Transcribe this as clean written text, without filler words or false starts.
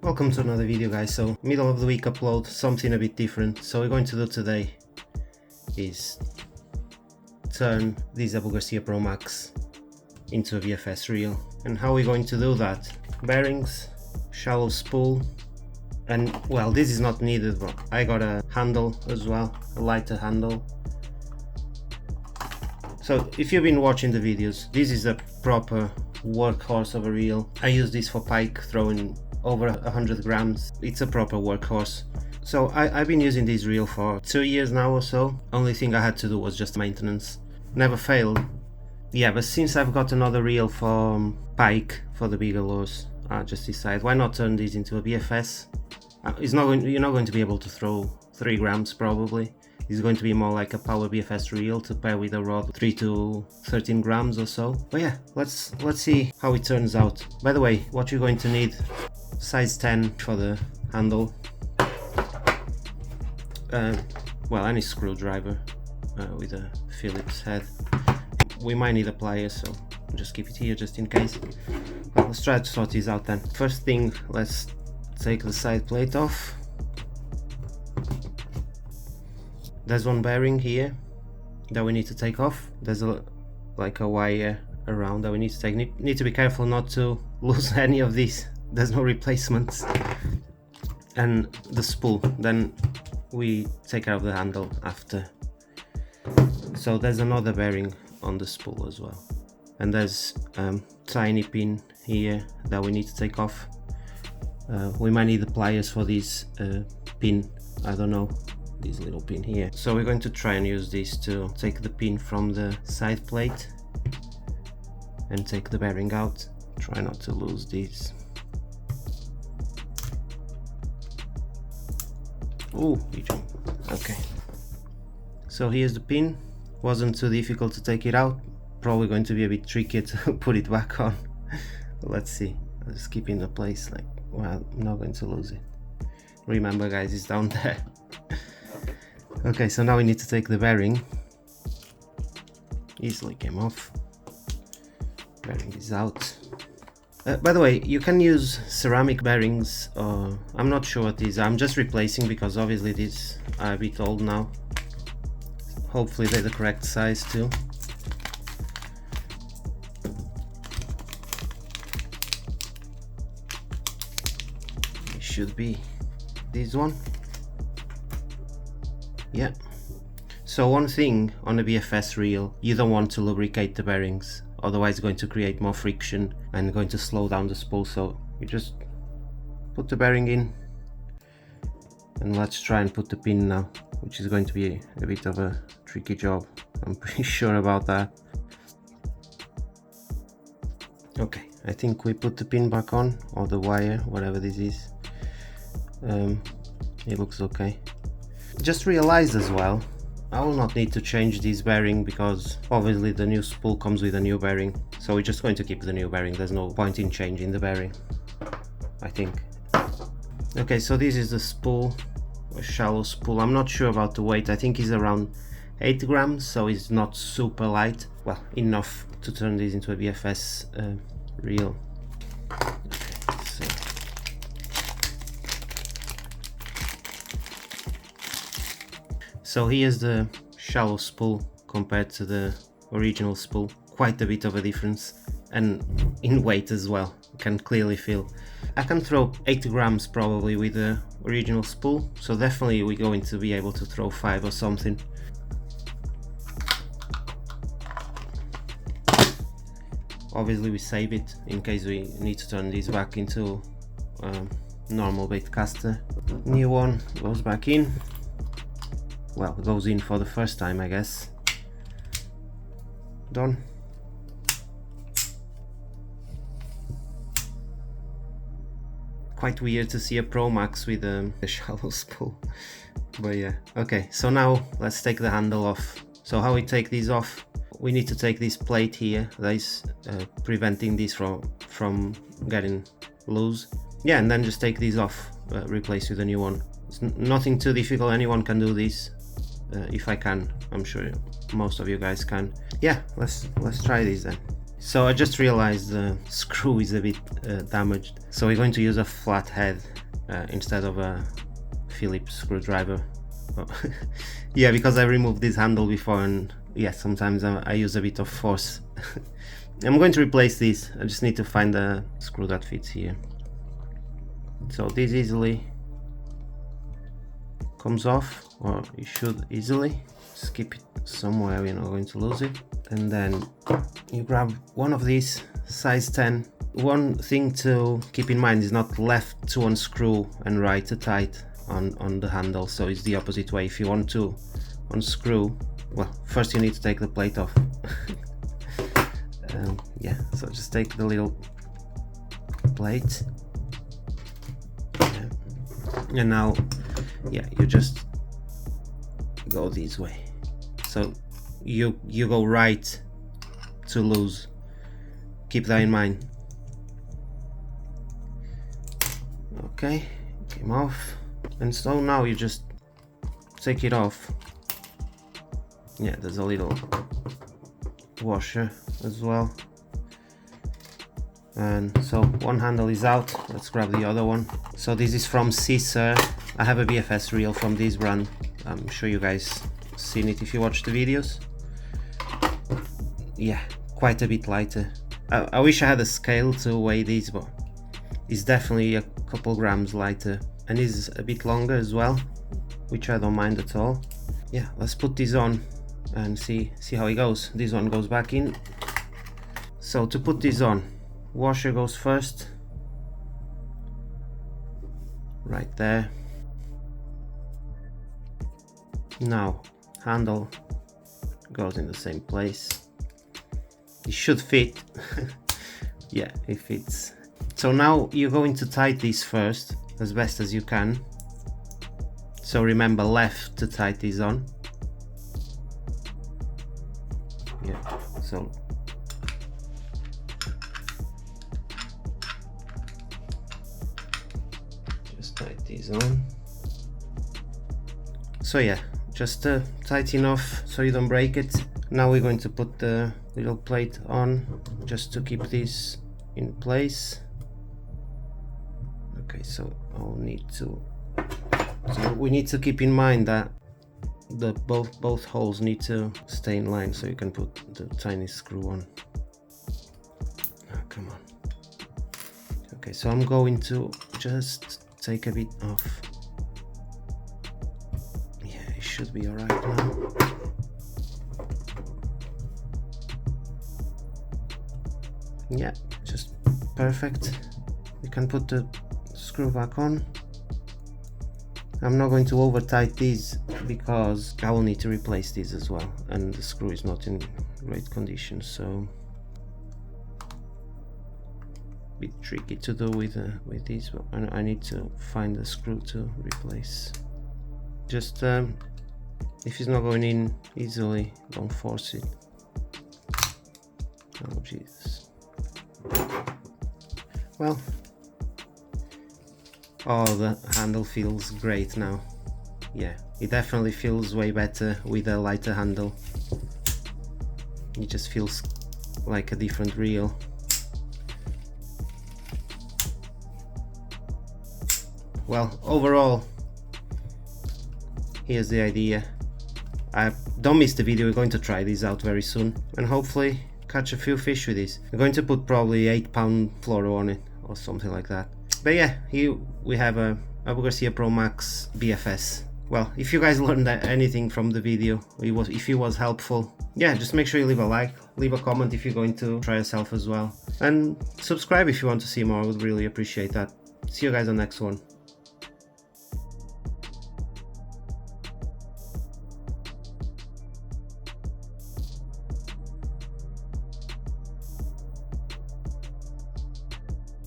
Welcome to another video, guys. So middle of the week upload, something a bit different. So we're going to do today is turn this Abu Garcia ProMax into a BFS reel. And how we're going to do that? Bearings, shallow spool, and well, this is not needed, but I got a handle as well, a lighter handle. So if you've been watching the videos, this is a proper workhorse of a reel. I use this for pike, throwing over 100 grams. It's a proper workhorse. So I've been using this reel for 2 years now or so. Only thing I had to do was just maintenance. Never failed. Yeah, but since I've got another reel for pike, for the bigger lures, I just decided why not turn this into a BFS. You're not going to be able to throw 3 grams probably. It's going to be more like a power BFS reel to pair with a rod 3 to 13 grams or so. But yeah, let's see how it turns out. By the way, what you're going to need: size 10 for the handle, well, any screwdriver with a Phillips head. We might need a plier, so just keep it here just in case. Well, let's try to sort this out then. First thing, let's take the side plate off. There's one bearing here that we need to take off. There's like a wire around that we need to take. Need to be careful not to lose any of these. There's no replacements. And the spool, then we take care of the handle after. So there's another bearing on the spool as well, and there's tiny pin here that we need to take off. We might need the pliers for this pin, I don't know, this little pin here. So we're going to try and use this to take the pin from the side plate and take the bearing out. Try not to lose these. Oh, we jumped. Okay, so here's the pin. Wasn't too difficult to take it out. Probably going to be a bit trickier to put it back on. Let's see. I'll just keep it in place, like, well, I'm not going to lose it. Remember, guys, it's down there. Okay, so now we need to take the bearing. Easily came off. Bearing is out. By the way, you can use ceramic bearings, or I'm not sure what these are. I'm just replacing because obviously these are a bit old now. Hopefully they're the correct size too. It should be this one. Yeah. So one thing on a BFS reel, you don't want to lubricate the bearings, otherwise it's going to create more friction and going to slow down the spool. So you just put the bearing in, and let's try and put the pin now, which is going to be a bit of a tricky job. I'm pretty sure about that. Okay, I think we put the pin back on, or the wire, whatever this is. It looks okay. Just realized as well, I will not need to change this bearing because obviously the new spool comes with a new bearing. So we're just going to keep the new bearing. There's no point in changing the bearing, I think. Okay, so this is the spool, a shallow spool. I'm not sure about the weight. I think it's around 8 grams, so it's not super light. Well, enough to turn this into a BFS reel. Okay, so here's the shallow spool compared to the original spool. Quite a bit of a difference, and in weight as well. You can clearly feel. I can throw 8 grams probably with the original spool, so definitely we're going to be able to throw 5 or something. Obviously we save it in case we need to turn this back into normal Baitcaster. New one goes back in. Well, it goes in for the first time, I guess. Done. Quite weird to see a ProMax with a shallow spool, but yeah. Okay, so now let's take the handle off. So how we take these off? We need to take this plate here that is preventing this from getting loose. Yeah, and then just take these off, replace with a new one. It's nothing too difficult. Anyone can do this. If I can, I'm sure most of you guys can. Yeah, let's try this then. So I just realized the screw is a bit damaged, so we're going to use a flat head instead of a Phillips screwdriver. Oh. Yeah, because I removed this handle before, and yeah, sometimes I use a bit of force. I'm going to replace this. I just need to find a screw that fits here. So this easily comes off, or you should easily. Just keep it somewhere, you're not going to lose it. And then you grab one of these size 10. One thing to keep in mind is not left to unscrew and right to tight on the handle, so it's the opposite way. If you want to unscrew, well, first you need to take the plate off. Yeah, so just take the little plate, yeah. And now, yeah, you just go this way. So you go right to lose. Keep that in mind. Okay, came off. And so now you just take it off. Yeah, there's a little washer as well. And so one handle is out. Let's grab the other one. So this is from Caesar. I have a BFS Reel from this brand. I'm sure you guys seen it if you watch the videos. Yeah, quite a bit lighter. I wish I had a scale to weigh these, but it's definitely a couple grams lighter, and is a bit longer as well, which I don't mind at all. Yeah, let's put this on and see how it goes. This one goes back in. So to put this on, washer goes first, right there. Now handle goes in the same place. It should fit. Yeah, it fits. So now you're going to tighten this first as best as you can. So remember, left to tighten this on. Yeah, so just tighten this on. So yeah, just tighten off so you don't break it. Now we're going to put the little plate on just to keep this in place. Okay, so I'll need to. So we need to keep in mind that the both holes need to stay in line, so you can put the tiny screw on. Oh, come on. Okay, so I'm going to just take a bit off. Yeah, it should be alright now. Yeah, just perfect. We can put the screw back on. I'm not going to over tighten these because I will need to replace these as well, and the screw is not in great condition, so a bit tricky to do with these, but I need to find the screw to replace. Just if it's not going in easily, don't force it. Oh Jesus. Well, oh, the handle feels great now. Yeah, it definitely feels way better with a lighter handle. It just feels like a different reel. Well, overall, here's the idea. Don't miss the video, we're going to try these out very soon and hopefully catch a few fish with this. We're going to put probably 8-pound fluoro on it or something like that. But yeah, here we have a Abu Garcia ProMax BFS. Well, if you guys learned anything from the video, if it was helpful, yeah, just make sure you leave a like, leave a comment if you're going to try yourself as well, and subscribe if you want to see more. I would really appreciate that. See you guys on the next one.